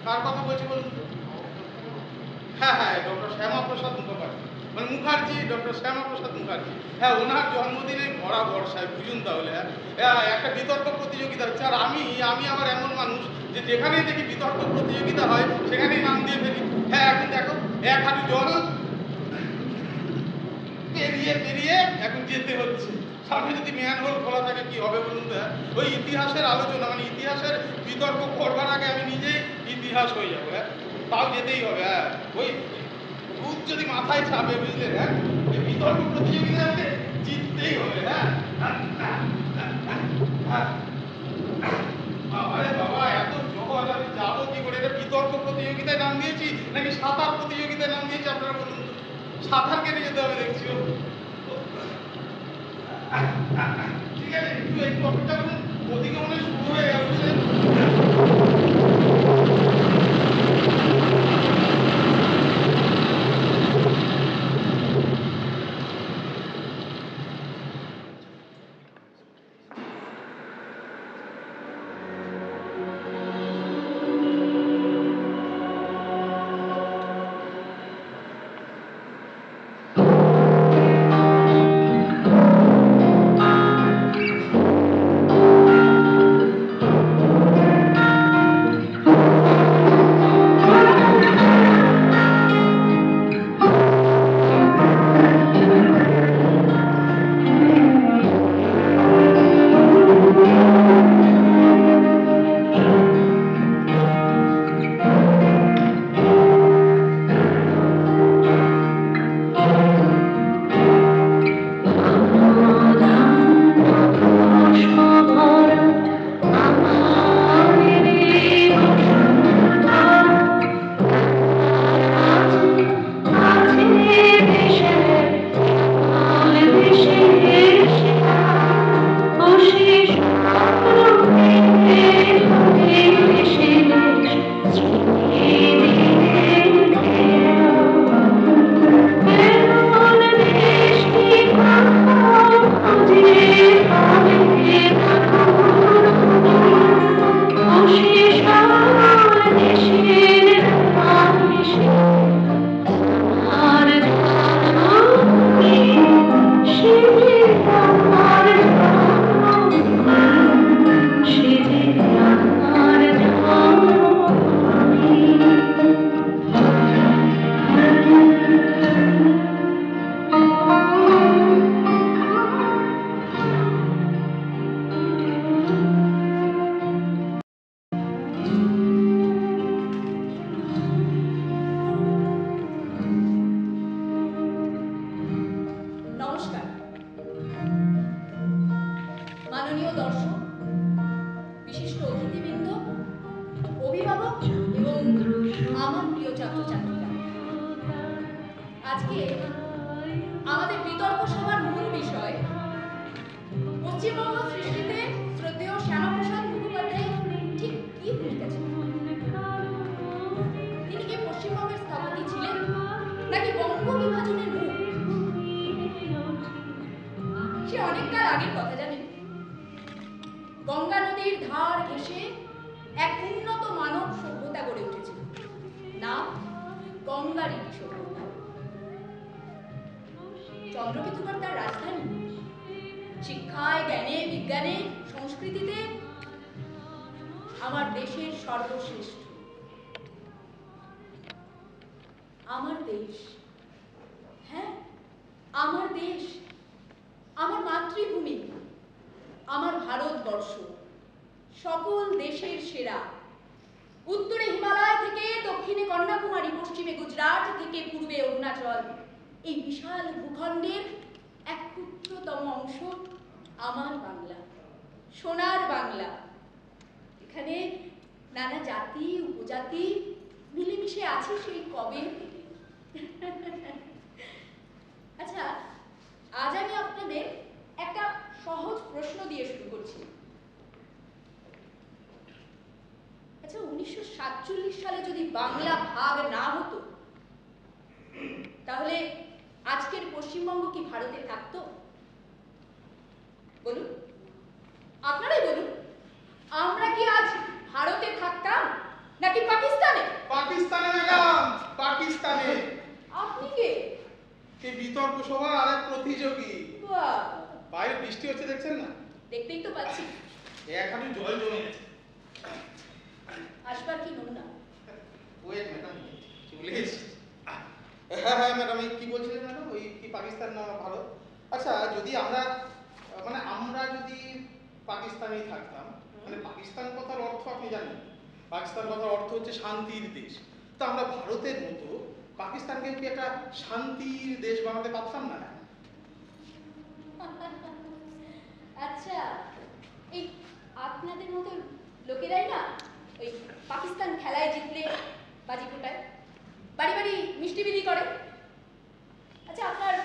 কার কথা বলছি বলুন তো? হ্যাঁ হ্যাঁ, ডক্টর শ্যামাপ্রসাদ মুখার্জি, মানে মুখার্জি, ডক্টর শ্যামাপ্রসাদ মুখার্জি। হ্যাঁ, ওনার জন্মদিনে ভরা বর্ষায় বুঝুন তাহলে। হ্যাঁ, একটা বিতর্ক প্রতিযোগিতা হচ্ছে, আর আমি আবার এমন মানুষ যে যেখানেই দেখি বিতর্ক প্রতিযোগিতা হয় সেখানেই নাম দিয়ে ফেলি। হ্যাঁ, এখন দেখো, এক হাঁটু জল পেরিয়ে পেরিয়ে এখন যেতে হচ্ছে। সামনে যদি ম্যানহোল খোলা থাকে কি হবে বলুন তো? ওই ইতিহাসের আলোচনা, মানে ইতিহাসের বিতর্ক করবার আগে আমি নিজেই ইতিহাস হয়ে যাবো। হ্যাঁ, তাও যেতেই হবে। হ্যাঁ, ওই ভূত যদি মাথায় চাপে, বুঝলেন? হ্যাঁ, এই বিতর্ক প্রতিযোগিতাকে জিততেই হবে। হ্যাঁ, আরে বাবা, এত জল, আমি যাবো কি করে? এটা বিতর্ক প্রতিযোগিতায় নাম দিয়েছি নাকি সাঁতার প্রতিযোগিতায় নাম দিয়েছি আপনারা বলুন তো? সাঁতার কেটে যেতে হবে দেখছি। ঠিক আছে, একটু অপেক্ষা করুন, ওদিকে মনে হয় শুরু হয়ে গেল। মাননীয় দর্শক, বিশিষ্ট অতিথিবৃন্দ, অভিভাবক এবং আমার প্রিয় ছাত্রছাত্রীরা, আজকে আমাদের বিতর্ক সভার মূল বিষয় পশ্চিমবঙ্গ সৃষ্টিতে শ্রদ্ধেয় শ্যামাপ্রসাদ মুখোপাধ্যায় ঠিক কি ভূমিকা ছিল। তিনি কি পশ্চিমবঙ্গের স্থপতি ছিলেন নাকি বঙ্গ বিভাজনের মুখ? সে অনেককাল আগের কথা, জানেন। গঙ্গা নদীর ধার ঘেঁষে এক উন্নত মানব সভ্যতা গড়ে উঠেছিল, নাম গঙ্গারিডি সভ্যতা। চন্দ্রকেতুগড় তার রাজধানী। শিক্ষায়, জ্ঞানে, বিজ্ঞানে, সংস্কৃতিতে আমার দেশের সর্বশ্রেষ্ঠ। আমার দেশ, হ্যাঁ, আমার দেশ, আমার মাতৃভূমি, আমার ভারতবর্ষ সকল দেশের সেরা। উত্তরে হিমালয় থেকে দক্ষিণে কন্যাকুমারী, পশ্চিমে গুজরাট থেকে পূর্বে অরুণাচল, এই বিশাল ভূখণ্ডের এক ক্ষুদ্রতম অংশ আমার বাংলা, সোনার বাংলা। এখানে নানা জাতি উপজাতি মিলেমিশে আছে সেই কবে থেকে। আচ্ছা, আজ আমি আপনাদের একটা সহজ প্রশ্ন দিয়ে শুরু করছি। আচ্ছা, 1947 সালে যদি বাংলা ভাগ না হতো, তাহলে আজকের পশ্চিমবঙ্গ কি ভারতে থাকতো? বলুন, আপনারাই বলুন, আমরা কি আজ ভারতে থাকতাম নাকি পাকিস্তানে? পাকিস্তানে ম্যাডাম, পাকিস্তানে। আপনি কে? এই বিতর্ক সভার আরেক প্রতিযোগী। বাহ, বাইরে বৃষ্টি হচ্ছে দেখছেন না? দেখতেই তো পাচ্ছি। এক হাঁটু জল জমে গেছে। আসবার কি নোংরা। ওয়েট ম্যাডাম, চলে এসেছি। হ্যাঁ হ্যাঁ ম্যাডাম, এই কি বলছিলেন ম্যাডাম? ওই কি পাকিস্তান না ভারত? আচ্ছা, যদি আমরা আমরা যদি পাকিস্তানেই থাকতাম, মানে পাকিস্তান কথার অর্থ আপনি জানেন? পাকিস্তান কথার অর্থ হচ্ছে শান্তির দেশ। তো আমরা ভারতের মতো পাকিস্তানকে কি একটা শান্তির দেশ বানাতে পারতাম না? আচ্ছা, এই আপনাদের মতো লোকেরাই না ওই পাকিস্তান খেলায় জিতলে বাজি ফোটায়, বাড়ি বাড়ি মিষ্টি বিলি করে। আচ্ছা, আপনার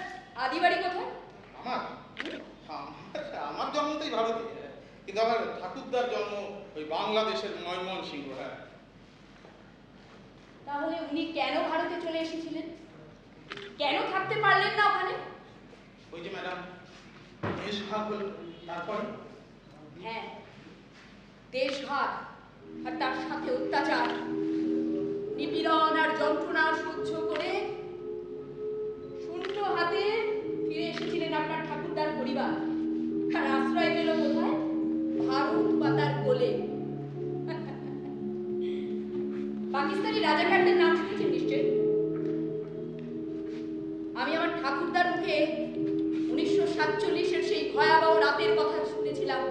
আদি বাড়ি কোথায়? আমার আমার জন্ম তো এই ভারতে, কিন্তু আমার ঠাকুরদার জন্ম ওই বাংলাদেশের ময়মনসিংহ। হ্যাঁ। তাহলে উনি কেন ভারতে চলে এসেছিলেন? কেন থাকতে পারলেন না ওখানে? ওই যে ম্যাডাম, দেশভাগ হলো, তারপরে হ্যাঁ, দেশভাগ আর তার সাথে অত্যাচার, নিপীড়ন আর যন্ত্রণা সহ্য করে শূন্য হাতে ফিরে এসেছিলেন আপনার ঠাকুরদার পরিবার। আর আশ্রয় পেল কোথায়? ভারত মাতার কোলে। পাকিস্তানি রাজাকারদের নাম শুনেছেন নিশ্চয়? আমি আমার ঠাকুরদার মুখে 1947-এর সেই ভয়াবহ রাতের কথা শুনেছিলাম।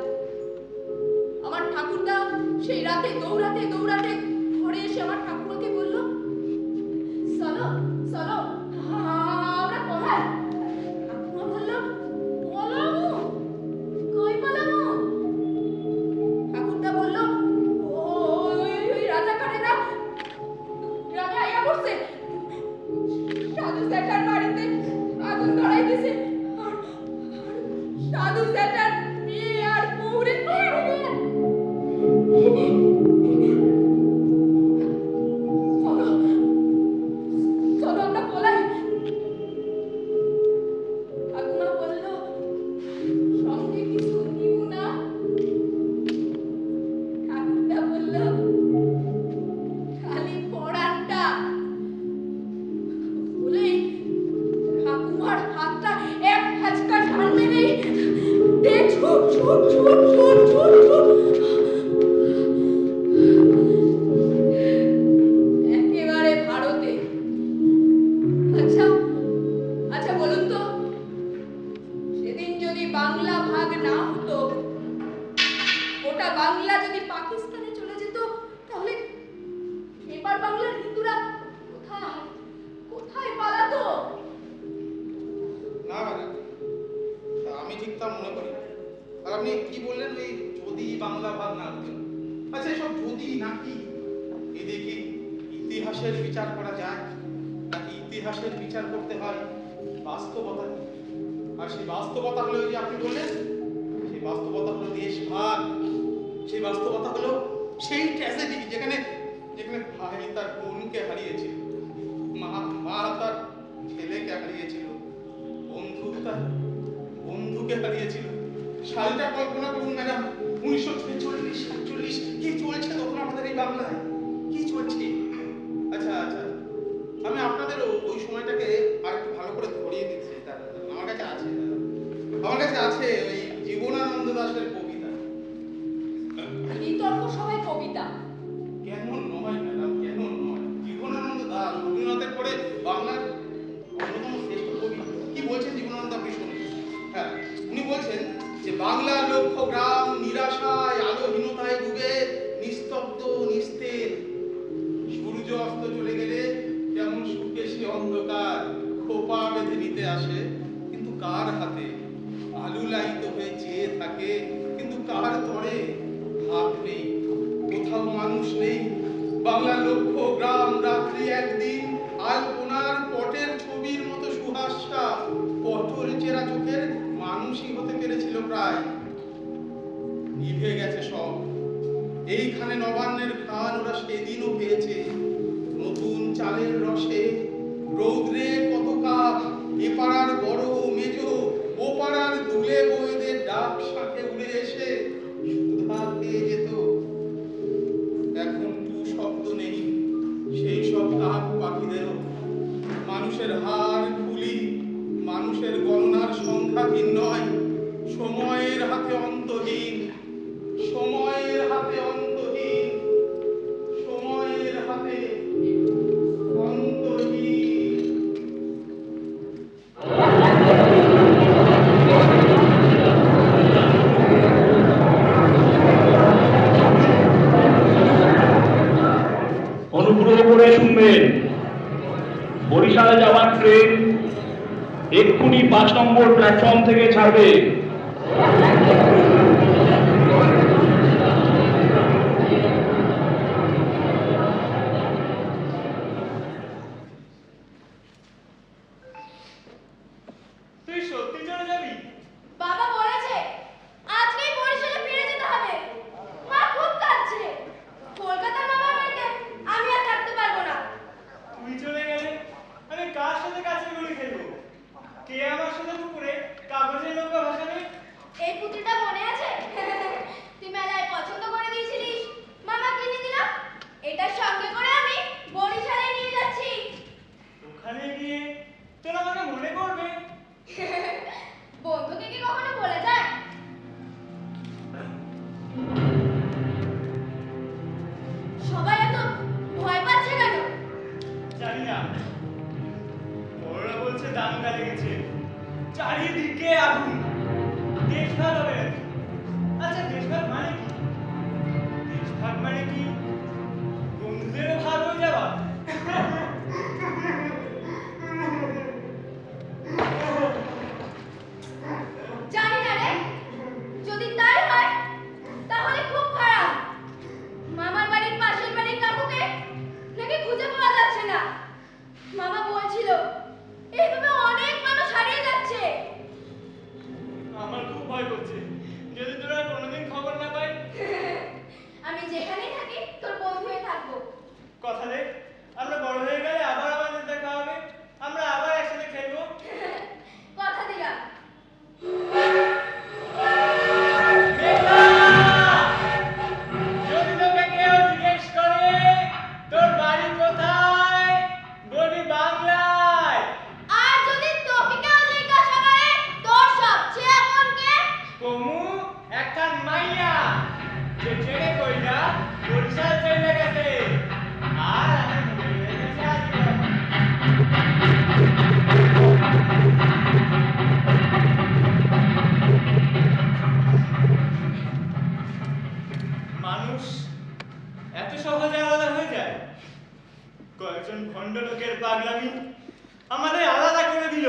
আমার ঠাকুরদা সেই রাতে দৌড়াতে দৌড়াতে ঘরে এসে আমার ঠাকুমাকে বলল, চলো চলো আমরা পড়াই। ঠাকুমা বলল, পলামু? কই পালামু? ঠাকুরদা বলল, ওই রাজাকারেরা গ্রামে আইয়া পড়ছে, সাধু জ্যাঠার বাড়িতে আগুন ধরাই দিছে, আর সাধু জ্যাঠার মেয়ে আর বউরে চলো চলো আমরা পলাই। ঠাকুমা বলল, সঙ্গে কিছু নিব না? ঠাকুরদা বলল, খালি পড়ানটা। বলেই ঠাকুমার হাতটা এক হাঁচকা টান মেরেই দে ছুট ছুট ছুট ছুট ছুট ছুট একেবারে ভারতে। আচ্ছা আচ্ছা বলুন তো, সেদিন যদি বাংলা ভাগ না হতো, ওটা বাংলা যদি পাকিস্তানে চলে যেত, তাহলে এবার বাংলার হিন্দুরা কোথায় কোথায় পালাতো? না ম্যাডাম, আমি ঠিক তা মনে করি না। আর আপনি কি বললেন, ওই যদি বাংলা ভাগ না হতো? আচ্ছা, এসব যদি নাকি এদিকে ইতিহাসের বিচার করা যায়, নাকি ইতিহাসের বিচার করতে হয় বাস্তবতা? আর সেই বাস্তবতা হলো ওই যে আপনি বললেন, সেই বাস্তবতা হলো দেশভাগ। সেই বাস্তবতা হলো সেই ট্র্যাজেডি যেখানে যেখানে ভাই তার বোনকে হারিয়েছিল, মা তার ছেলেকে হারিয়েছিল, বন্ধু তার বন্ধুকে হারিয়েছিল। সালটা কল্পনা করুন ম্যাডাম, 1946-47। কি চলছে তখন আমাদের এই বাংলায়? কি চলছে? আচ্ছা আচ্ছা, আমি আপনাদের ওই সময়টাকে আর একটু ভালো করে ধরিয়ে দিচ্ছি। আমার কাছে আছে, ওই জীবনানন্দ দাশের কবিতা। বিতর্ক সবাই কবিতা কেমন নয় ম্যাডাম, কেমন নয়? জীবনানন্দ দাশ রবীন্দ্রনাথের পরে বাংলার অন্যতম শ্রেষ্ঠ কবি। কি বলছেন জীবনানন্দ, আপনি শুনুন। হ্যাঁ, উনি বলছেন যে বাংলার লক্ষ্য গ্রাম নিরাশায় আলোহীনতায় ডুবে নিস্তব্ধ নিস্তেজ। সূর্য অস্ত চলে গেলে যেমন সুখে সে অন্ধকার খোপা বেঁধে নিতে আসে, কিন্তু কার হাতে? আলু লাইত হয়ে চেয়ে থাকে, কিন্তু কার তরে? হাত নেই, কোথাও মানুষ নেই। বাংলার লক্ষ্য গ্রাম রাত্রি একদিন আলপনার পটের ছবির মতো সুহাস্যা, পটল চেরা চোখের মানুষই হতে পেরেছিল প্রায়। নিভে গেছে সব। এইখানে নবান্নের ঘ্রাণ ওরা সেদিনও পেয়েছে, নতুন চালের রসে রৌদ্রে কত কাপ এ পাড়ার বড় মেজ ও পাড়ার দুলে বইদের ডাক শাঁখে উড়ে এসে সুধা পেয়ে যেত। এখন টু শব্দ নেই। 5 নম্বর প্ল্যাটফর্ম থেকে ছাড়বে। তুই সত্যি চলে যাবি? বাবা বলেছে আজকেই বরিশালে ফিরে যেতে হবে। মা খুব কাঁদছে। কলকাতার মামার বাড়িতে আমি আর থাকতে পারবো না। তুই চলে গেলে আমি কার সাথে কাছে গুলি খেলবো? কে আমার সাথে পুকুরে কাগজের নৌকা ভাসাবে? এই পুঁতিটা মনে আছে? তুই মেলায় পছন্দ করে দিয়েছিলিস, মামা কিনে দিলাম। এটার সঙ্গে করে আমি বরিশালে নিয়ে যাচ্ছি। ওখানে গিয়ে তোর আমাকে মনে করবে? বন্ধুকে কি কখনো বলে যায়? সবাই এত ভয় পাচ্ছে কেন? জানি না। ওরা বলছে দাঙ্গা লেগেছে, চারিদিকে আগুন, দেশভাগ হবে নাকি? আচ্ছা দেশভাগ মানে কি? দেশভাগ মানে কি বন্ধুদেরও ভাগ হয়ে যাওয়া? জানি না রে। যদি তাই হয় তাহলে খুব খারাপ। মামার বাড়ির পাশের বাড়ির কাকুকে নাকি খুঁজে পাওয়া যাচ্ছে না। মামা বলছিল এইভাবে অনেক মানুষ হারিয়ে যাচ্ছে। আমার খুব ভয় করছে, যদি তোরা কোনোদিন খবর না পাই। আমি যেখানেই থাকি তোর বন্ধু হয়ে থাকবো। কথা দে, আমরা বড় হয়ে গেলে আবার আমাদের দেখা হবে, আমরা আবার একসাথে খেলবো। কথা দিলাম। যদি তোকে কেউ জিজ্ঞেস করে তোর বাড়ি কোথায়, বলবি বাংলায়। আর যদি তোকে কেউ জিজ্ঞাসা করে তোর সবচেয়ে আপন কে? কমু একখান মাইয়া যে ট্রেনে কইরা বরিশাল চলে গেছে, আর আমি মরে গেছে আজীবন। মানুষ এত সহজে আলাদা হয়ে যায়? কয়েকজন ভণ্ড লোকের পাগলামি আমাদের আলাদা করে দিল।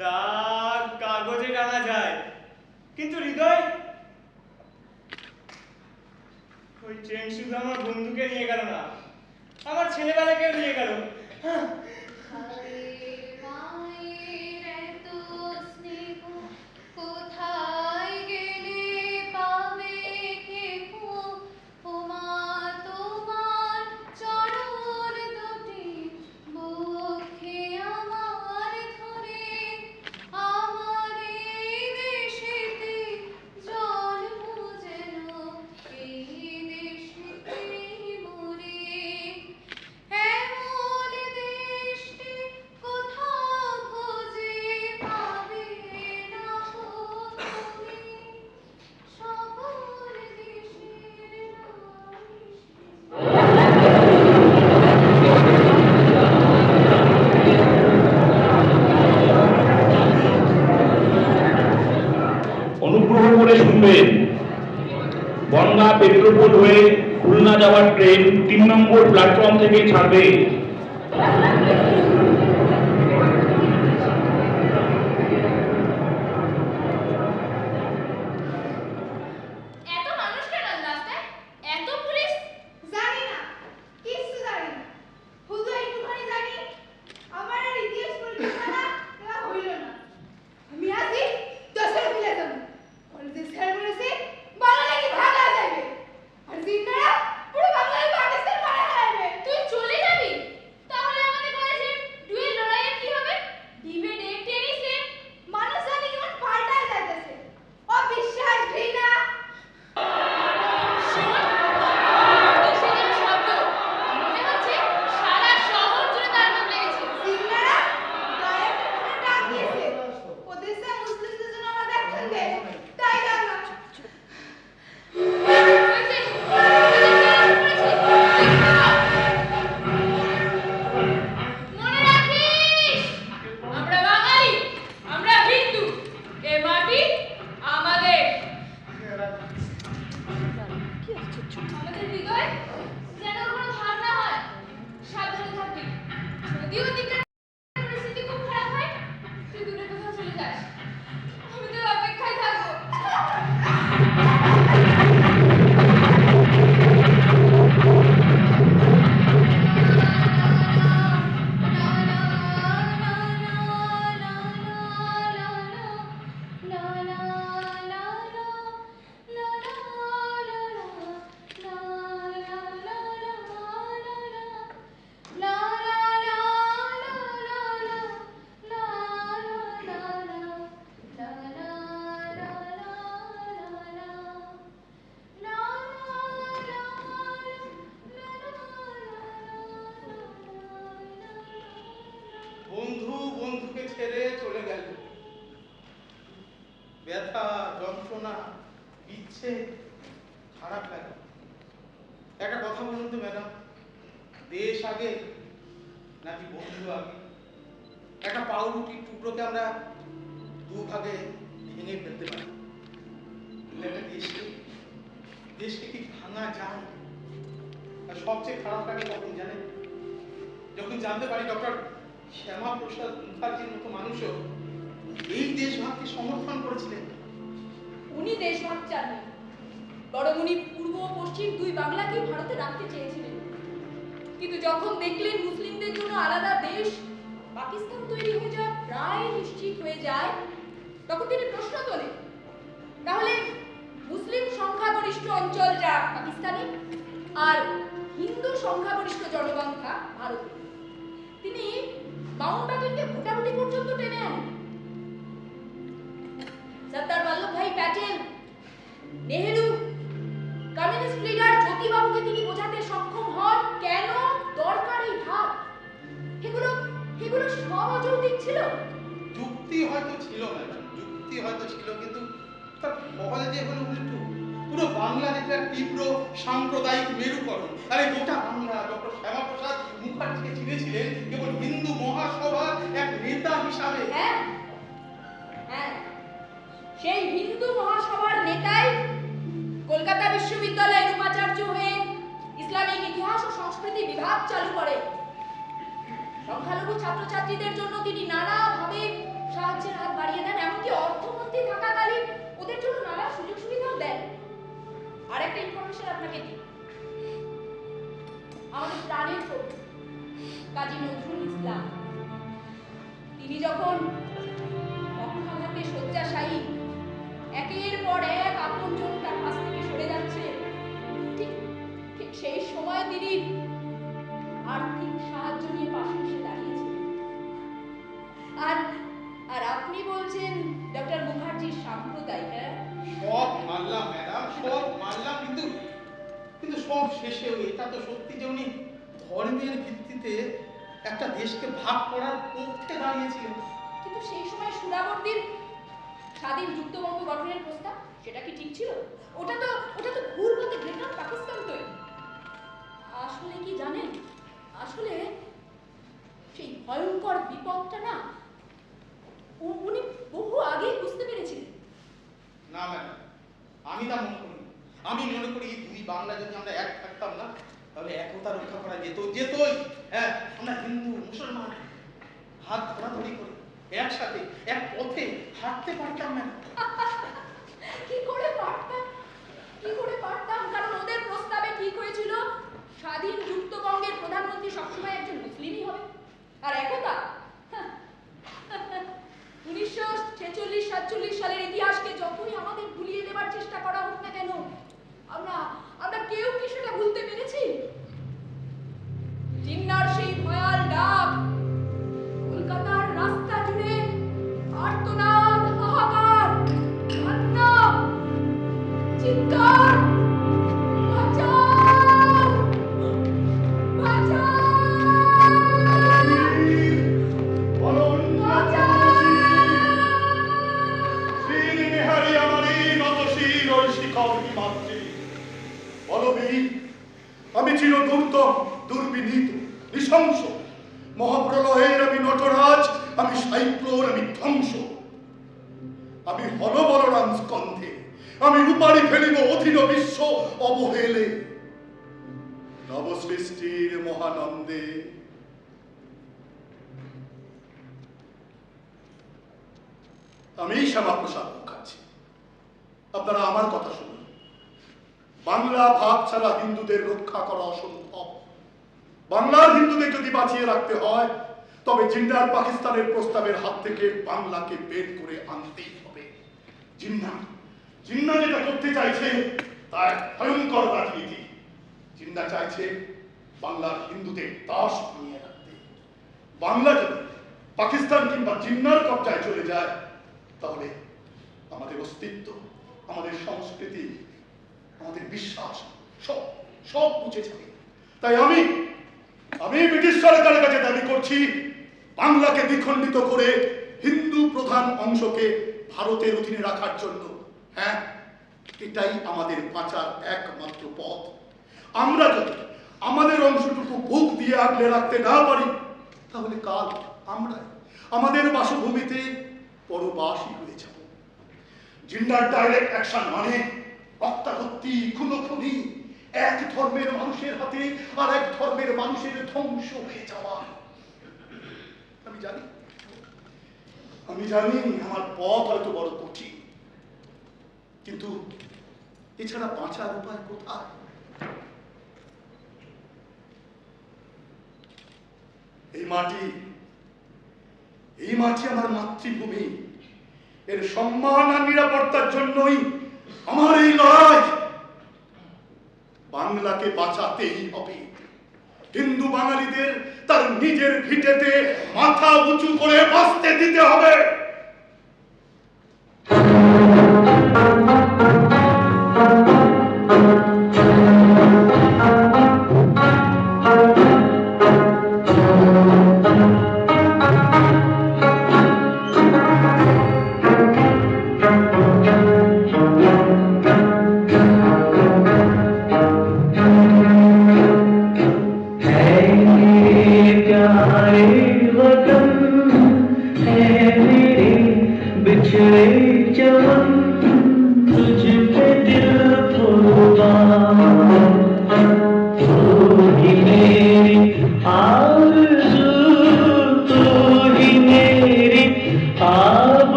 দাগ কাগজে টানা যায়, কিন্তু হৃদয়? ওই ট্রেন শুধু আমার বন্ধুকে নিয়ে গেল না, আমার ছেলেবেলাকেও নিয়ে গেল। কোথায় গেলে পাবে কেউ ওমা তোমার চরণ দুটি বুকে আমার ধরে আমার এই দেশেতে জন্ম যেন এই দেশেতে মরে এমন দেশটি কোথাও খুঁজে পাবে না গো তুমি সকল দেশের নাম অনুগ্রহ করে শুনবেন, বনগাঁ পেট্রোপোল হয়ে খুলনা যাওয়ার ট্রেন 3 নম্বর প্ল্যাটফর্ম থেকে ছাড়বে। এত মানুষ কেন রাস্তায়? এত পুলিশ? জানি না, কিছু জানি না। শুধু একটুখানি জানি আমার আর ইতিহাস পরীক্ষা না দেওয়া হইল না। আমি আছি দশের মিলে যাব। কলেজে স্যার বলেছে বাংলা নাকি ভাগ হয়ে যাবে, আর জিন্নারা পুরো বাংলায় পাকিস্তান মারা হারাবে। তুই চলে যাবি? ব্যথা, যন্ত্রণা, বিচ্ছেদ, খারাপ লাগে। একটা কথা বলুন তো ম্যাডাম, দেশ আগে নাকি বন্ধু আগে? একটা পাউরুটির টুকরোকে আমরা দুভাগে ভেঙে ফেলতে পারি, কিন্তু একটা দেশকে কি ভাঙা যায়? আর সবচেয়ে খারাপ লাগে কখন জানেন? যখন জানতে পারি ডক্টর শ্যামাপ্রসাদ মুখার্জির মতো মানুষও এই দেশভাগকে সমর্থন করেছিলেন। উনি দেশভাগ চাননি, বরং উনি পূর্ব ও পশ্চিম দুই বাংলাকেই ভারতে রাখতে চেয়েছিলেন। কিন্তু যখন দেখলেন মুসলিমদের জন্য আলাদা দেশ পাকিস্তান তৈরি হয়ে যাওয়া প্রায় নিশ্চিত হয়ে যায়, তখন তিনি প্রশ্ন তোলেন, তাহলে মুসলিম সংখ্যাগরিষ্ঠ অঞ্চল যা পাকিস্তানে আর হিন্দু সংখ্যাগরিষ্ঠ জনসংখ্যা ভারতে, তিনি মাউন্টব্যাটেনকে ভোটাভুটি পর্যন্ত টেনে আনেন। সর্দার বল্লভভাই প্যাটেল, নেহেরু, কমিউনিস্ট লিডার জ্যোতিবাবুকে তিনি বোঝাতে সক্ষম হন কেন দরকার এই ভাগ। এগুলো সব অযৌক্তিক ছিল। যুক্তি হয়তো ছিল ম্যাডাম, যুক্তি হয়তো ছিল, কিন্তু তার ফলে যে হলো উল্টো। পুরো বাংলার একটা তীব্র সাম্প্রদায়িক মেরুকরণ। আর এই গোটা বাংলা ডক্টর শ্যামাপ্রসাদ মুখার্জিকে চিনেছিলেন কেবল হিন্দু মহাসভার এক নেতা হিসাবে। হ্যাঁ হ্যাঁ, সেই হিন্দু মহাসভার নেতাই কলকাতা বিশ্ববিদ্যালয়ের উপাচার্য হয়ে ইসলামিক ইতিহাস ও সংস্কৃতি বিভাগ চালু করে। সংখ্যালঘু ছাত্রছাত্রীদের জন্য তিনি নানাভাবে সাহায্যের হাত বাড়িয়ে দেন, এমনকি অর্থমন্ত্রী থাকাকালীন ওদের জন্য নানা সুযোগ সুবিধাও দেন। আর একটা ইনফরমেশন আপনাকে দিই, আমাদের প্রাণের কবি কাজী নজরুল ইসলাম, তিনি যখন পক্ষাঘাতে শয্যাশায়ী, একের পর এক আপনজন তার কাছ থেকে সরে যাচ্ছে, ঠিক সেই সময় তিনি আর্থিক সাহায্য নিয়ে পাশে এসে দাঁড়িয়েছিলেন। আর আপনি বলছেন ডক্টর মুখার্জির সাম্প্রদায়িক? সব মানলাম ম্যাডাম, সব মানলাম, কিন্তু সব শেষেও এটা তো সত্যি যে উনি ধর্মের ভিত্তিতে একটা দেশকে ভাগ করার পক্ষে দাঁড়িয়েছিলেন। কিন্তু সেই সময় সুরাবর্দীর স্বাধীন যুক্তবঙ্গ গঠনের প্রস্তাব, সেটা কি ঠিক ছিল? ওটা তো ঘুরপথে গ্রেটার পাকিস্তান তৈরি। আসলে কি জানেন, আসলে সেই ভয়ঙ্কর বিপদটা না উনি বহু আগেই বুঝতে পেরেছিলেন। না ম্যাডাম, আমি তা মনে করি। আমি মনে করি দুই বাংলা যদি আমরা এক থাকতাম না, তাহলে একতা রক্ষা করা যেতই। হ্যাঁ, আমরা হিন্দু মুসলমান হাত ধরাধরি করে একসাথে এক পথে হাঁটতে পারতাম না। কি করে পারতাম? কারণ ওদের প্রস্তাবে ঠিক হয়েছিল স্বাধীন যুক্তবঙ্গের প্রধানমন্ত্রী সবসময় একজন মুসলিমই হবে। আর একতা, 1946-47 সালের ইতিহাসকে যতই আমাদের ভুলিয়ে দেবার চেষ্টা করা হোক না কেন, আমরা কেউ কি সেটা ভুলতে পেরেছি? জিন্নার সেই ভয়াল ডাক কলকাতার রাস্তা জুড়ে আর্তনাদ, হাহাকার, কান্না, চিৎকার, বাঁচাও, বাঁচাও, আমি চির দুর্বিনীত, নৃশংস, মহাপ্রলয়ের আমি নটরাজ, আমি সাইক্লোন, আমি ধ্বংস, আমি হল বলরাম স্কন্ধে, আমি রূপারি ফেলিব অধীন বিশ্ব অবহেলে, নবসৃষ্টির মহানন্দে। আমি শ্যামাপ্রসাদ মুখার্জি। আপনারা আমার কথা শুনুন। বাংলা ভাগ ছাড়া হিন্দুদের রক্ষা করা অসম্ভব। বাংলার হিন্দুদের যদি বাঁচিয়ে রাখতে হয়, তবে জিন্নার পাকিস্তানের প্রস্তাবের হাত থেকে বাংলাকে বের করে আনতেই হবে। জিন্না যেটা করতে চাইছে তার ভয়ঙ্কর রাজনীতি। জিন্না চাইছে বাংলার হিন্দুদের দাস বানিয়ে রাখতে। বাংলা যদি পাকিস্তান কিংবা জিন্নার কবজায় চলে যায়, তাহলে আমাদের অস্তিত্ব, আমাদের সংস্কৃতি, আমাদের বিশ্বাস সব বুঝে যাবে। তাই আমি ব্রিটিশ সরকারের কাছে দাবি করছি, বাংলাকে দ্বিখণ্ডিত করে হিন্দু প্রধান অংশকে ভারতের অধীনে রাখার জন্য। হ্যাঁ, এটাই আমাদের বাঁচার একমাত্র পথ। আমরা যদি আমাদের অংশটুকু বুক দিয়ে আগলে রাখতে না পারি, তাহলে কাল আমরা আমাদের বাসভূমিতে পরবাসী হয়ে যাব। জিন্নার ডাইরেক্ট অ্যাকশন মানে হত্যাহত্যি, খুনোখুনি, এক ধর্মের মানুষের হাতে আর এক ধর্মের মানুষের ধ্বংস হয়ে যাওয়া। আমি জানি আমার পথ হয়তো বড় কঠিন, কিন্তু এছাড়া বাঁচার উপায় কোথায়? এই মাটি আমার মাতৃভূমি। এর সম্মান আর নিরাপত্তার জন্যই আমার এই লড়াই। বাংলাকে বাঁচাতেই হবে। হিন্দু বাঙালিদের তার নিজের ভিটেতে মাথা উঁচু করে বাঁচতে দিতে হবে।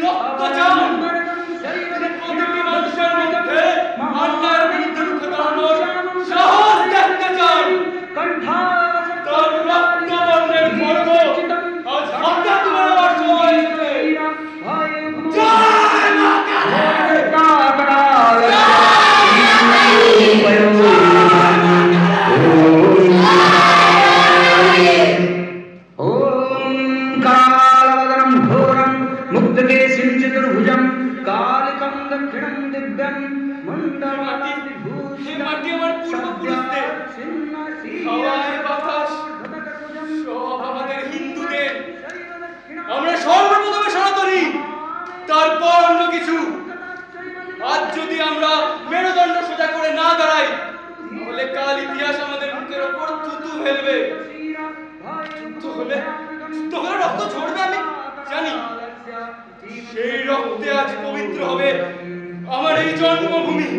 রক্ত চান প্রতিটি মানুষের মধ্যে অন্যায়ের বিরুদ্ধে রুখে দাঁড়ানোর ফেলবে। যুদ্ধ হলে রক্ত ঝরবে আমি জানি। সেই রক্তে আজ পবিত্র হবে আমার এই জন্মভূমি।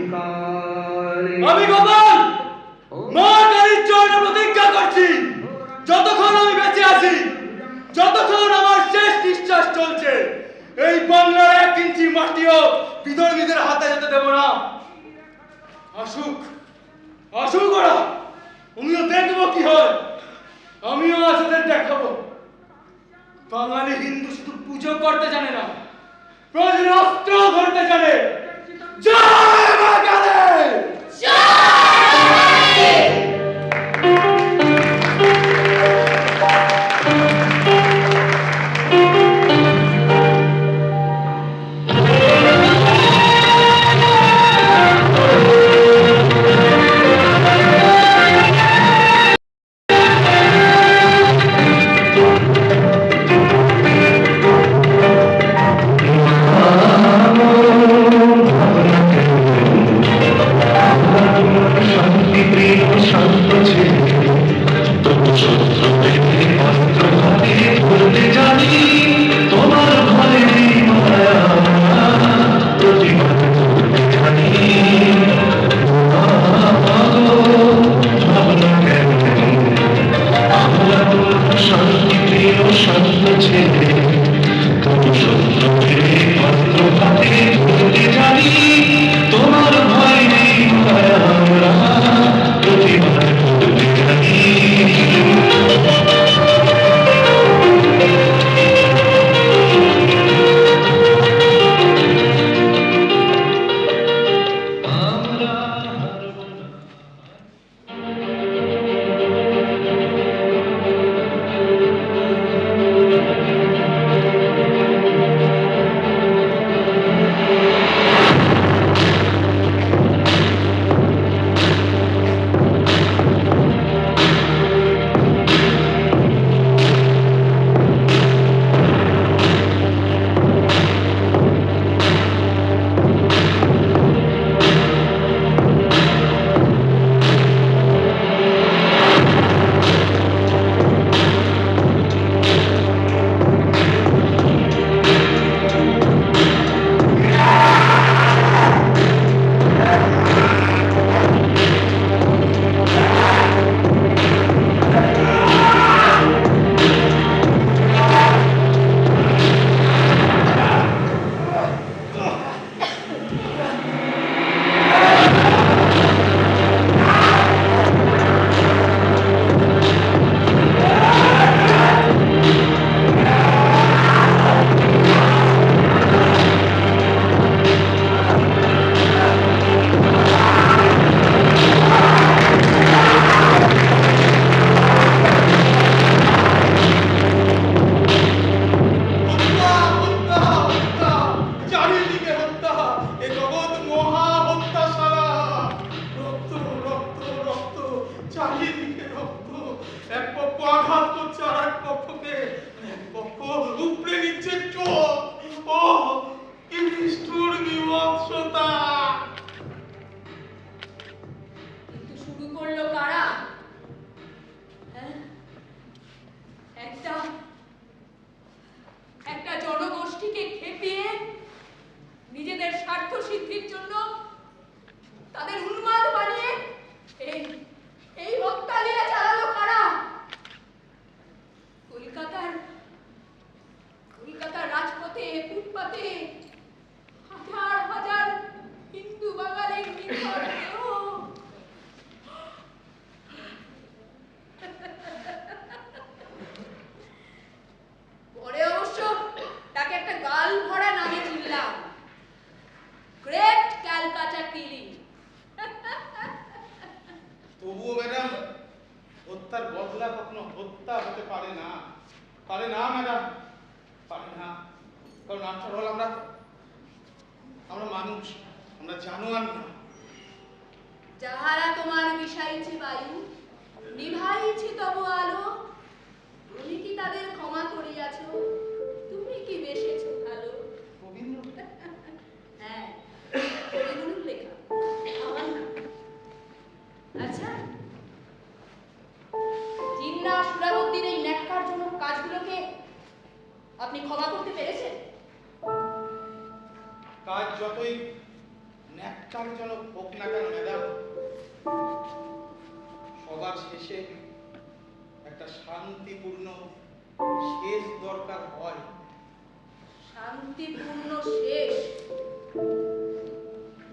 আমি গোপাল মা কালীর চরণে প্রতিজ্ঞা করছি, যতক্ষণ আমি বেঁচে আছি, যতক্ষণ আমার শেষ নিঃশ্বাস চলছে, এই বাংলার 1 ইঞ্চি মাটিও বিধর্মীদের হাতে যেতে দেব না। আসুক ওরা, আমিও দেখবো কি হয়। আমিও আজ ওদের দেখাবো। বাঙালি হিন্দু শুধু পুজো করতে জানে না, প্রয়োজনে অস্ত্র ধরতে জানে। জয় মা কালী! যাহারা তোমার বিষাইছে বায়ু, নিভাইছে তব আলো, তুমি কি তাদের ক্ষমা করিয়াছ? তুমি কি বেসেছ ভালো? হ্যাঁ, কবিগুরুর লেখা, আমার না। আচ্ছা আপনি ক্ষমা করতে পেরেছেন? কাজ যতই ন্যাক্কারজনক হোক না কেন ম্যাডাম, সবার শেষে একটা শান্তিপূর্ণ শেষ দরকার হয়। শান্তিপূর্ণ শেষ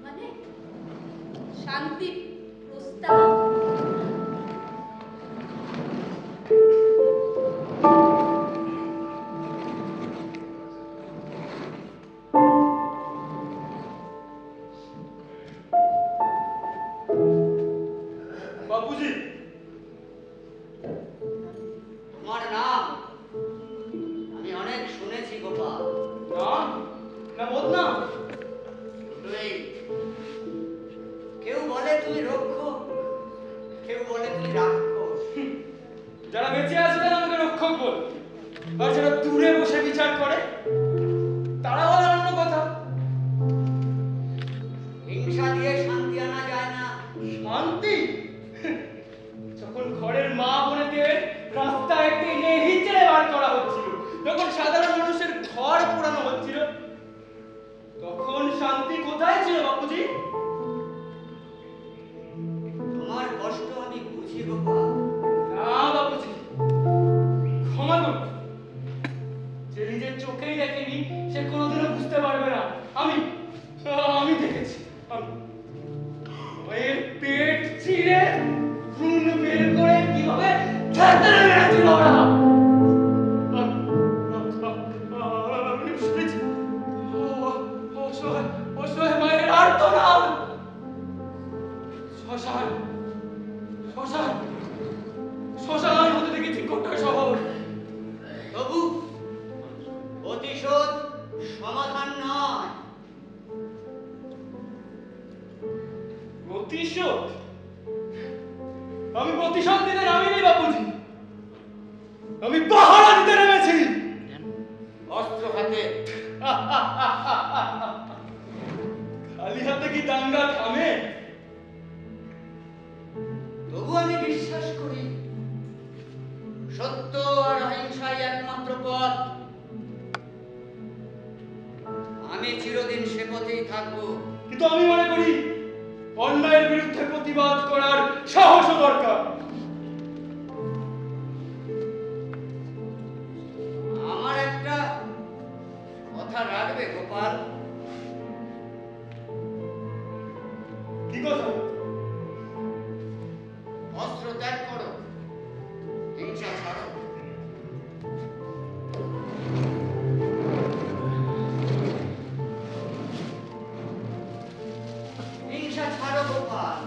মানে শান্তি প্রস্তাব? বাপুজি, তোমার নাম আমি অনেক শুনেছি গোপাল। নাম না বদনাম? দুটোই। কেউ বলে তুমি রক্ষক, কেউ বলে তুমি রাক্ষস। যারা বেঁচে আছে তারা আমাকে রক্ষক বলে, আর যারা দূরে বসে বিচার করে তারা বলে অন্য কথা। হিংসা দিয়ে শান্তি আনা যায় না। শান্তি? যখন ঘরের মা বোনেদের রাস্তায় টেনে হিচড়ে বার করা হচ্ছিল, যখন সাধারণ মানুষের ঘর পোড়ানো হচ্ছিল, তখন শান্তি কোথায় ছিল বাপুজি? তোমার কষ্ট আমি বুঝি গোপাল। না বাপুজি, ক্ষমা করুন। যে নিজের চোখেই দেখেনি সে কোনোদিনও বুঝতে পারবে না। আমি দেখেছি। মায়ের পেট ছিঁড়ে ভ্রূণ বের করে কিভাবে ঠেকাতে মেরেছিল ওরা। আমি শুনেছি অসহায় মায়ের আর্তনাদ। শ্মশান হতে দেখেছি গোটা শহর। তবু প্রতিশোধ সমাধান নয়। প্রতিশোধ? আমি প্রতিশোধ দিতে নামিনি বাপুজি, আমি পাহারা দিতে নেমেছি অস্ত্র হাতে। খালি হাতে কি দাঙ্গা থামে? তবু আমি বিশ্বাস করি সত্য আর অহিংসাই একমাত্র পথ। আমি চিরদিন সে পথেই থাকবো। কিন্তু আমি মনে করি অন্যায়ের বিরুদ্ধে প্রতিবাদ করার সাহসও দরকার। আমার একটা কথা রাখবে গোপাল? কি কথা? অস্ত্র ত্যাগ করো, হিংসা ছাড়ো। হিংসা ছাড়ো গোপাল।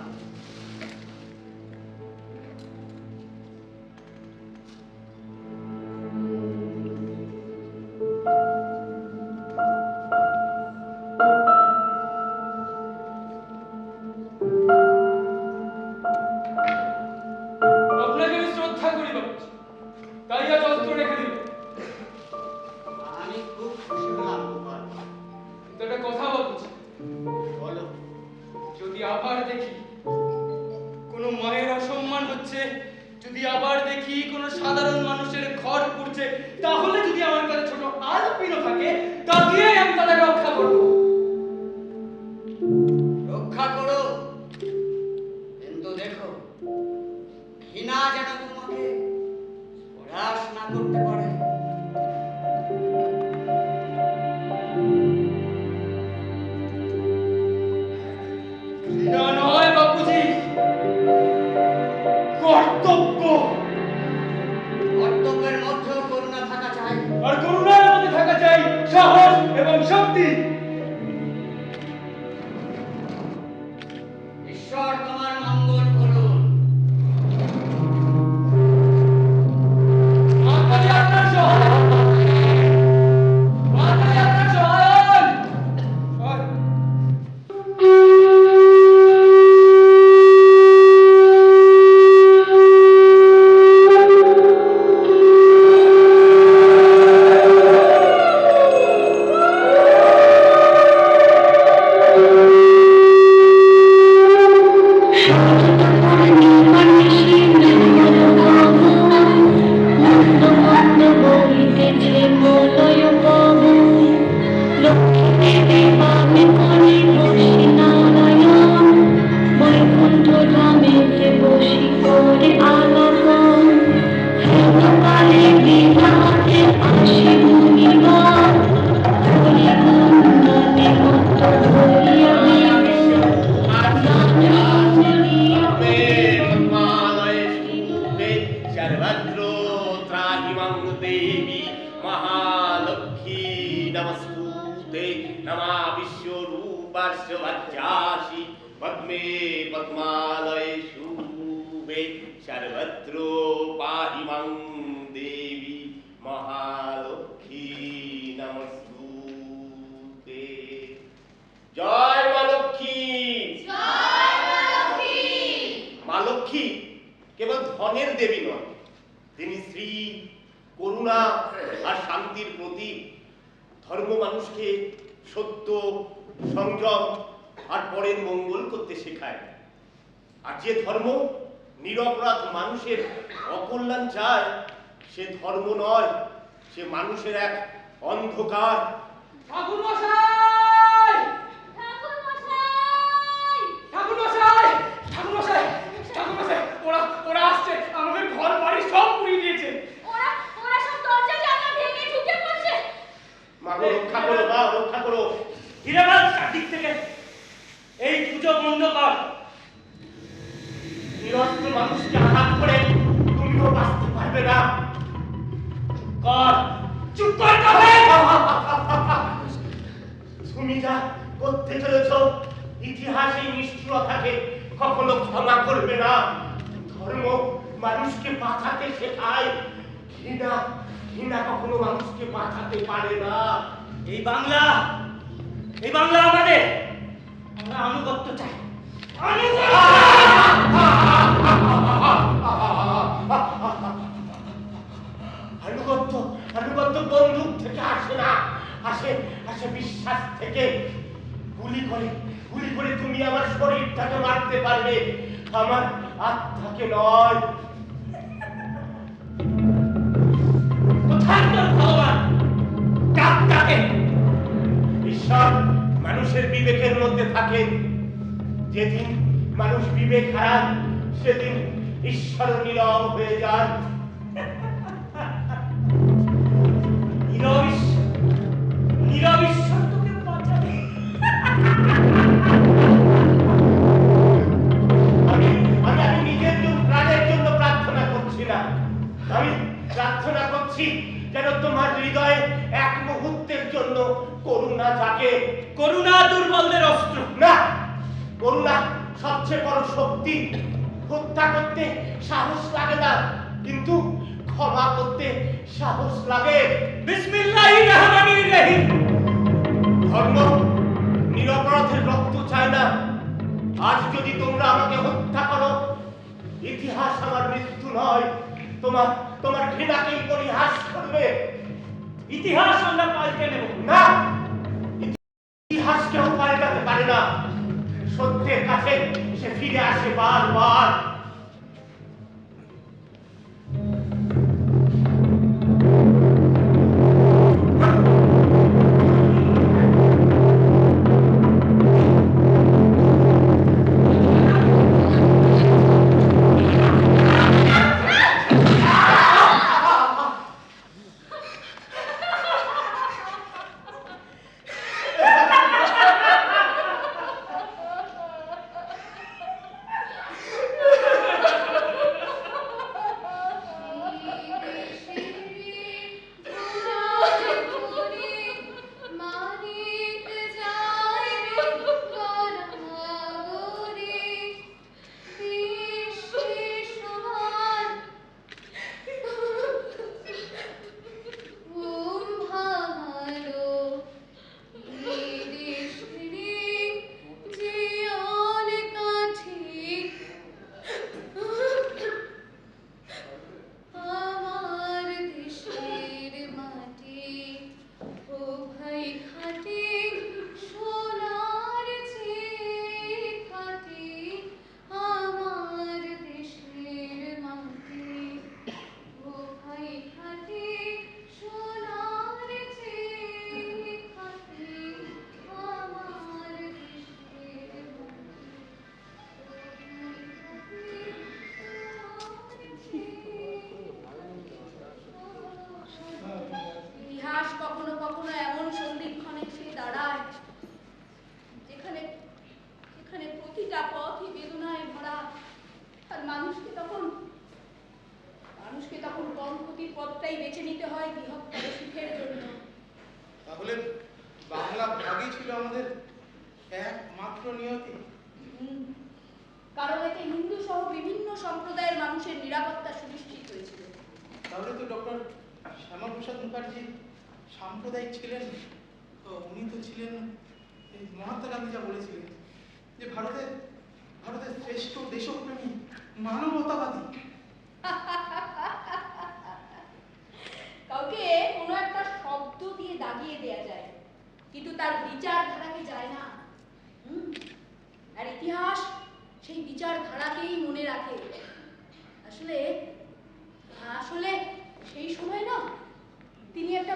আপনাকে আমি শ্রদ্ধা করি বাপুজি, তাই আজ অস্ত্র রেখে দিল। আমি খুব খুশি হলাম গোপাল। কিন্তু একটা কথা বাপুজি, বলো। যদি আবার দেখি কোনো মায়ের অসম্মান হচ্ছে, যদি আবার দেখি কোনো সাধারণ মানুষের ঘর পুড়ছে, তাহলে যদি আমার কাছে ছোট আলপিনও থাকে, তা দিয়েই আমি তাদের রক্ষা করব। রক্ষা করো, কিন্তু দেখো ঘৃণা যেন তোমাকে হ্রাস না করতে পারে। ঘৃণা নয় বাপুজি, কর্তব্য। কর্তব্যের মধ্যেও করুণা থাকা চাই। আর করুণার মধ্যে থাকা চাই সাহস এবং শক্তি। ঈশ্বর তোমার মঙ্গল করুন। মাতাজি আপনার সহায়, মাতাজি আপনার সহায়। করে আলাপন হেমকালে বিভাগে আসে মুনিগণ পরিপূর্ণতে মত হইয়া सर्वत्र त्राहिमं देवी महालक्ष्मी नमस्तुते नमा विश्वरूपस्य वज्रासि पद्मे पद्मालये शुभे सर्वत्र पाहि मां देवी महालक्ष्मी नमस्तुते जय मा लक्ष्मी মা লক্ষ্মী কেবল ধনের দেবী নয়, তিনি শ্রী করুণা আর শান্তির প্রতীক। ধর্ম মানুষকে সত্য, সংযম আর পরের মঙ্গল করতে শেখায়। আর যে ধর্ম নিরপরাধ মানুষের অকল্যাণ চায়, সে ধর্ম নয়, সে মানুষের এক অন্ধকার। ঠাকুর মশাই! ঠাকুর মশাই! ঠাকুর মশাই! ঠাকুর মশাই! ঠাকুর মশাই! ওরা আসছে, আমাদের ঘর বাড়ি সব পুড়িয়ে দিয়েছে। ওরা সব দরজা জানলা ভেঙে ঢুকে পড়ছে। মা রক্ষা করো, মা রক্ষা করো। হিরাবাদ চারদিক থেকে এই পুজো বন্ধ কর। নিরস্ত্র মানুষকে আঘাত করে তুমিও বাঁচতে পারবে না। কর, চুপ কর তবে। তুমি যা করতে চলেছ, ইতিহাসে নিষ্ঠুরতাকে কখনো ক্ষমা করবে না। ধর্ম মানুষকে বাঁচাতে শেখায়, ঘৃণা ঘৃণা কখনো মানুষকে বাঁচাতে পারে না। এই বাংলা আমাদের, আমরা আনুগত্য চাই। আনুগত্য বন্দুক থেকে আসে না, আসে বিশ্বাস থেকে। গুলি করে তুমি আমার শরীরটাকে মারতে পারবে, আমার আত্মাকে নয়। কোথায় তোর ভগবান? ডাক্তারকে ঈশ্বর মানুষের বিবেকের মধ্যে থাকেন। যেদিন মানুষ বিবেক হারায়, সেদিন ঈশ্বর নীরব হয়ে যান। নীরব ঈশ্বর তোকে বাঁচাবে। আমি নিজের প্রাণের জন্য প্রার্থনা করছি না, আমি প্রার্থনা করছি যেন তোমার হৃদয়ে এক মুহূর্তের জন্য করুণা জাগে। করুণা দুর্বলদের অস্ত্র না, করুণা সবচেয়ে বড় শক্তি। হত্যা করতে সাহস লাগে না, কিন্তু ক্ষমা করতে সাহস লাগে। বিসমিল্লাহির রহমানির রহিম। ধর্ম নিরপরাধের রক্ত চায় না। আজ যদি তোমরা আমাকে হত্যা করো, ইতিহাস আমার মৃত্যু নয়, তোমার ঘৃণাকেই পরিহাস করবে। ইতিহাস আমরা পাল্টে নেব না, ইতিহাস কেউ পাল্টাতে পারে না। সত্যের কাছে সে ফিরে আসে বারবার। মানুষকে তখন কর্মপতির পথটাই বেছে নিতে হয় বৃহত্তর সুখের জন্য। তাহলে বাংলা ভাগই ছিল আমাদের একমাত্র নিয়তি। কারণ এতে হিন্দু সহ বিভিন্ন সম্প্রদায়ের মানুষের নিরাপত্তা সুনিশ্চিত হয়েছিল। তাহলে তো ডক্টর শ্যামাপ্রসাদ মুখার্জি সাম্প্রদায়িক ছিলেন। উনি তো ছিলেন মহাত্মা গান্ধী যা বলেছিলেন যে ভারতের শ্রেষ্ঠ দেশপ্রেমী মানবতাবাদী। কাউকে কোনো একটা শব্দ দিয়ে দাগিয়ে দেয়া যায়, কিন্তু তার বিচারধারাকে যায় না। আর ইতিহাস সেই বিচারধারাকেই মনে রাখে। আসলে সেই সময় না তিনি একটা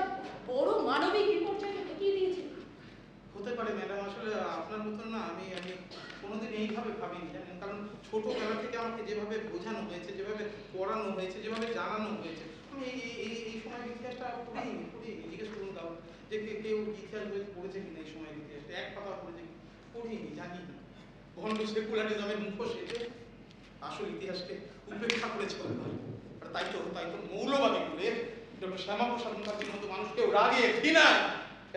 বড় মানবিক বিপর্যয়কে ঠেকিয়ে দিয়েছেন। হতে পারে ম্যাডাম, আসলে আপনার মতন না আমি কোনোদিন এইভাবে ভাবিনি, জানেন। কারণ ছোটবেলা থেকে আমাকে যেভাবে বোঝানো হয়েছে, যেভাবে পড়ানো হয়েছে, যেভাবে জানানো হয়েছে, আমি এই সময়ের ইতিহাসটা পড়িনি। জিজ্ঞেস করুন তাও যে কেউ ইতিহাস বই পড়েছে কিনা এই সময়ের ইতিহাসটা, এক কথা পড়েছে পড়িনি, জানি না। ভণ্ড সেকুলারিজমের মুখোশ এসে আসল ইতিহাসকে উপেক্ষা করেছে। তাই তো মৌলবাদী বলে ডক্টর শ্যামাপ্রসাদ মুখার্জির মতো মানুষকে রাগে ঘৃণায়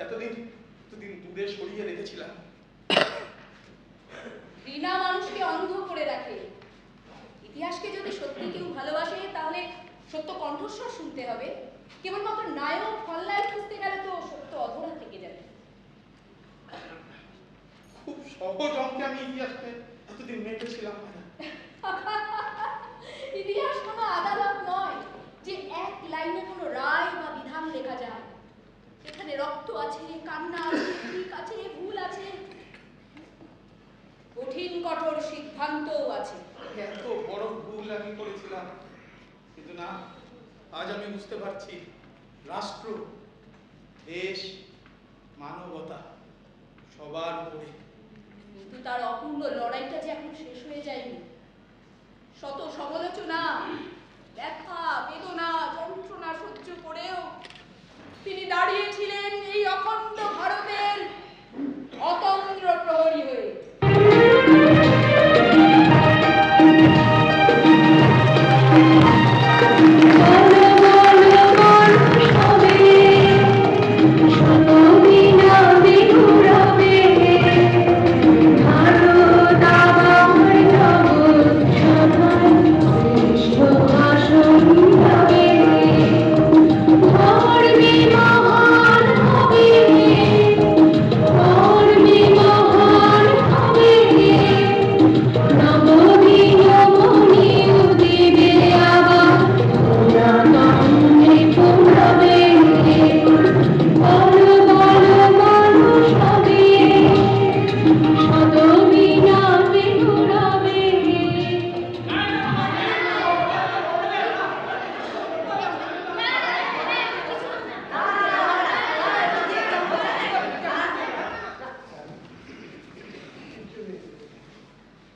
এতদিন দূরে সরিয়ে রেখেছিলাম। ঘৃণা মানুষকে অন্ধ করে রাখে। ইতিহাসকে যদি সত্যি কেউ ভালোবাসে তাহলে সত্য কণ্ঠস্বর শুনতে হবে। কেবলমাত্র নায়ক খলনায়ক খুঁজতে গেলে তো সত্য অধরা থেকে যাবে। খুব সহজ অঙ্কে আমি ইতিহাসকে এতদিন মেপেছিলাম। ইতিহাস কোনো আদালত নয় যে এক লাইনে কোনো রায় বা বিধান লেখা যায়। এখানে রক্ত আছে, কান্না আছে, ঠিক আছে, ভুল আছে, কঠিন কঠোর সিদ্ধান্তও আছে। এত বড় ভুল আমি করেছিলাম, কিন্তু না, আজ আমি বুঝতে পারছি রাষ্ট্র, দেশ, মানবতা সবার উপরে। কিন্তু তার অপূর্ণ লড়াইটা যে এখন শেষ হয়ে যায়নি। শত সমালোচনা, ব্যথা, বেদনা, যন্ত্রণা সহ্য করেও তিনি দাঁড়িয়েছিলেন এই অখণ্ড ভারতের অতন্দ্র প্রহরী হয়ে।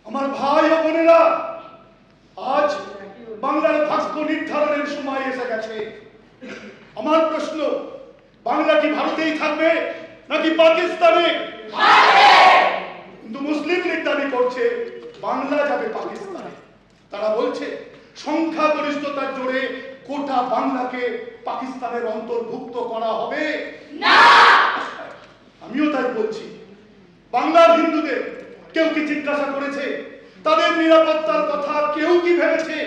আমার ভাই ও বোনেরা, আজ বাংলার ভাগ্য নির্ধারণের সময় এসে গেছে। আমার প্রশ্ন, বাংলা কি ভারতেই থাকবে নাকি পাকিস্তানে? কিন্তু মুসলিম লীগ দাবি করছে বাংলা যাবে পাকিস্তানে। তারা বলছে সংখ্যাগরিষ্ঠতার জোরে গোটা বাংলাকে পাকিস্তানের অন্তর্ভুক্ত করা হবে না। আমিও তাই বলছি। বাংলার হিন্দুদের কেউ কি জিজ্ঞাসা করেছে তাদের নিরাপত্তার কথা? কেউ কি ভেবেছে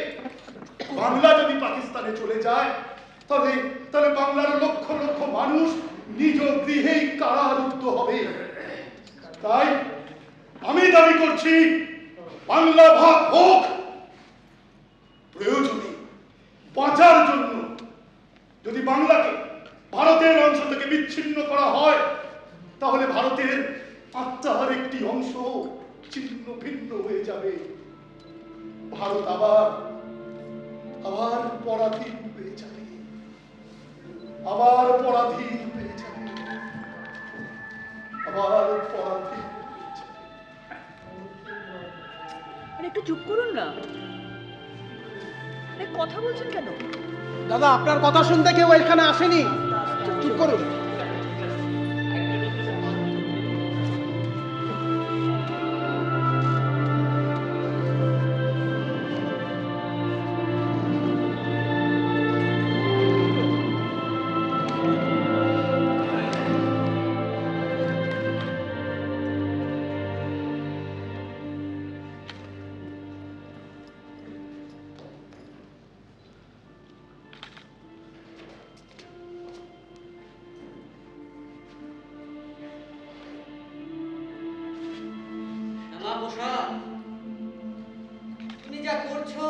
বাংলা যদি পাকিস্তানে চলে যায় তাহলে বাংলার লক্ষ লক্ষ মানুষ নিজ গৃহেই কারারুদ্ধ হবে? তাই আমি দাবি করছি বাংলা ভাগ হোক। প্রয়োজনে বাঁচার জন্য যদি বাংলাকে ভারতের অংশ থেকে বিচ্ছিন্ন করা হয় তাহলে ভারতের আত্মার একটি অংশ ছিন্ন ভিন্ন হয়ে যাবে। ভারত আবার পরাধীন হয়ে যাবে, আবার পরাধীন হয়ে যাবে, আবার পরাধীন হয়ে যাবে। একটু চুপ করুন না, কথা বলছেন কেন? দাদা, আপনার কথা শুনতে কেউ এখানে আসেনি, চুপ করুন। শ্যামাপ্রসাদ, তুমি যা করছো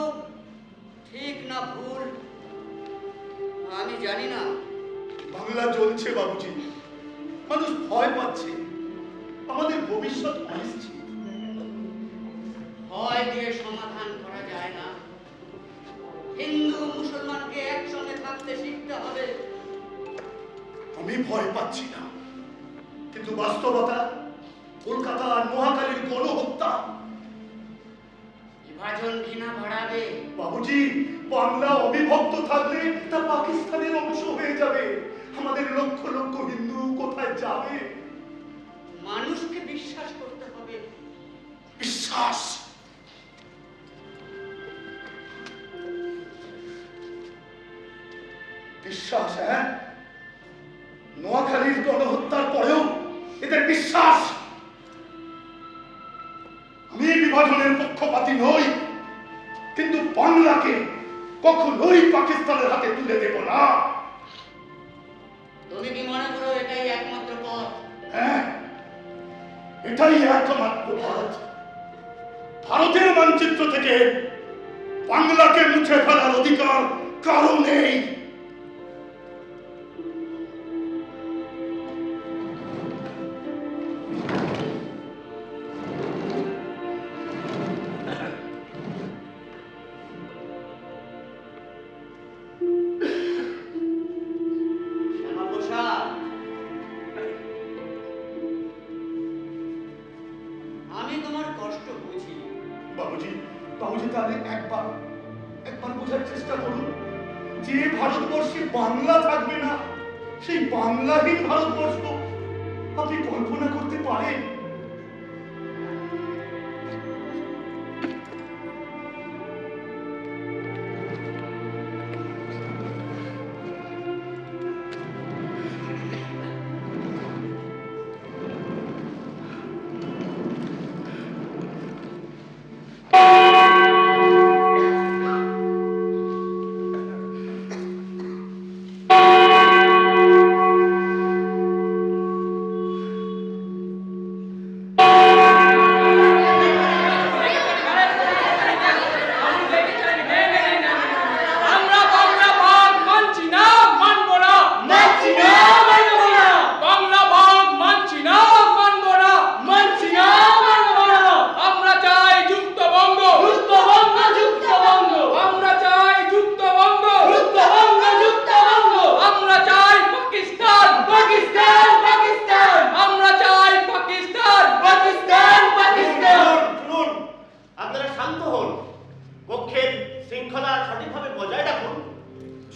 ঠিক না ভুল আমি জানি না। বাংলা জ্বলছে বাবুজি, মানুষ ভয় পাচ্ছে, আমাদের ভবিষ্যৎ অনিশ্চিত। ভয় দিয়ে সমাধান করা যায় না। হিন্দু মুসলমানকে একসঙ্গে থাকতে শিখতে হবে। আমি ভয় পাচ্ছি না, কিন্তু বাস্তবতা কলকাতা আর মহাকালীর গণহত্যা বিভাজন ঘৃণা বাড়াবে। বাবুজি, বাংলা অবিভক্ত থাকলে তা পাকিস্তানের অংশ হয়ে যাবে। আমাদের লক্ষ লক্ষ হিন্দু কোথায় যাবে? মানুষকে বিশ্বাস করতে হবে। বিশ্বাস? বিশ্বাস? হ্যাঁ, নোয়াখালীর গণহত্যার পরেও এদের বিশ্বাস? আমি বিভাজনের পক্ষপাতী নই, কিন্তু বাংলাকে কখনোই পাকিস্তানের হাতে তুলে দেব না। তুমি কি মনে করো এটাই একমাত্র পথ? হ্যাঁ, এটাই একমাত্র পথ। ভারতের মানচিত্র থেকে বাংলাকে মুছে ফেলার অধিকার কারো নেই। শ্যামাপ্রসাদ, আমি তোমার কষ্ট বুঝি। বাবুজি, বাবুজি, তাহলে একবার বোঝার চেষ্টা করুন, যে ভারতবর্ষে বাংলা থাকবে না, সেই বাংলাহীন ভারতবর্ষ আপনি কল্পনা করতে পারেন?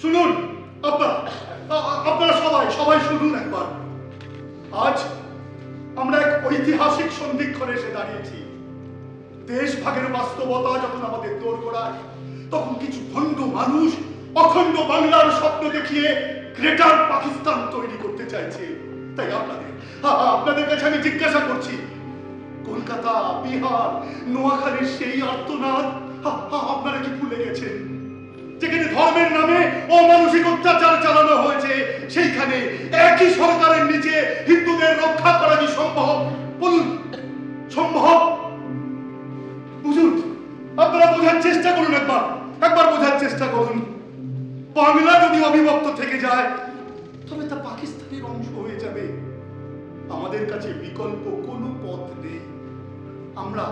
শুনুন, আপনারা সবাই শুনুন একবার। আজ আমরা এক ঐতিহাসিক সন্ধিক্ষণে এসে দাঁড়িয়েছি। দেশ ভাগের বাস্তবতা যখন আমাদের দোরগোড়ায়, তখন কিছু ভণ্ড মানুষ অখণ্ড বাংলার স্বপ্ন দেখিয়ে গ্রেটার পাকিস্তান তৈরি করতে চাইছে। তাই আপনাদের কাছে আমি জিজ্ঞাসা করছি, কলকাতা, বিহার, নোয়াখালীর সেই আর্তনাদ আপনারা কি ভুলে গেছেন? যেখানে ধর্মের নামে অমানসিক অত্যাচার চালানো হয়েছে, সেইখানে একই সরকারের নিচে হিন্দুদের রক্ষা করা কি সম্ভব? বলুন, সম্ভব? বুঝুন, আপনারা বোঝার চেষ্টা করুন, একবার বোঝার চেষ্টা করুন। বাংলা যদি অবিভক্ত থেকে যায়, তবে তা পাকিস্তানের অংশ হয়ে যাবে। আমাদের কাছে বিকল্প কোনো পথ নেই। আমরা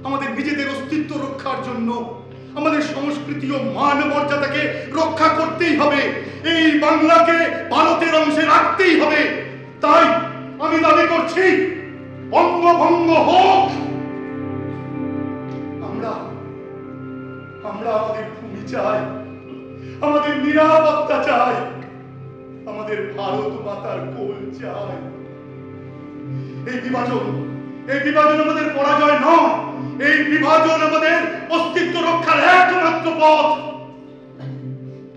আমাদের নিজেদের অস্তিত্ব রক্ষার জন্য আমাদের সংস্কৃতি ও মান মর্যাদাকে রক্ষা করতেই হবে। এই বাংলাকে ভারতের অংশে রাখতেই হবে। তাই আমি দাবি করছি, বঙ্গভঙ্গ হোক। আমরা আমাদের ভূমি চাই, আমাদের নিরাপত্তা চাই, আমাদের ভারত মাতার কোল চাই। এই বিভাজন আমাদের পরাজয় নয়, এই বিভাজন আমাদের অস্তিত্ব রক্ষার একমাত্র পথ।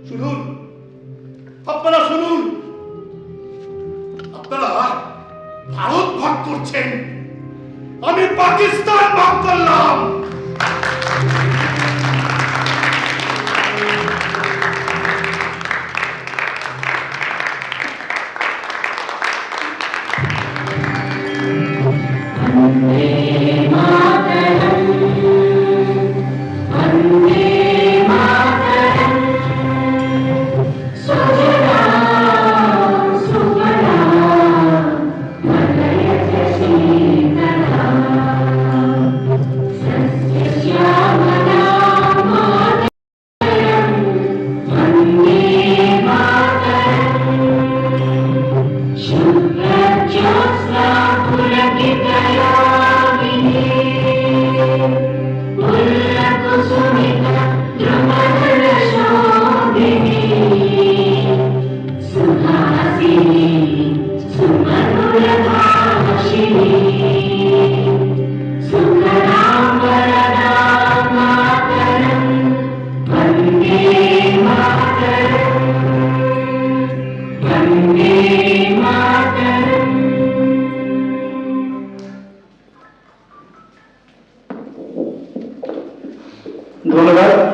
শুনুন, আপনারা শুনুন, আপনারা ভারত ভাগ করছেন, আমি পাকিস্তান ভাগ করলাম। Vande Mataram. ধন্যবাদ।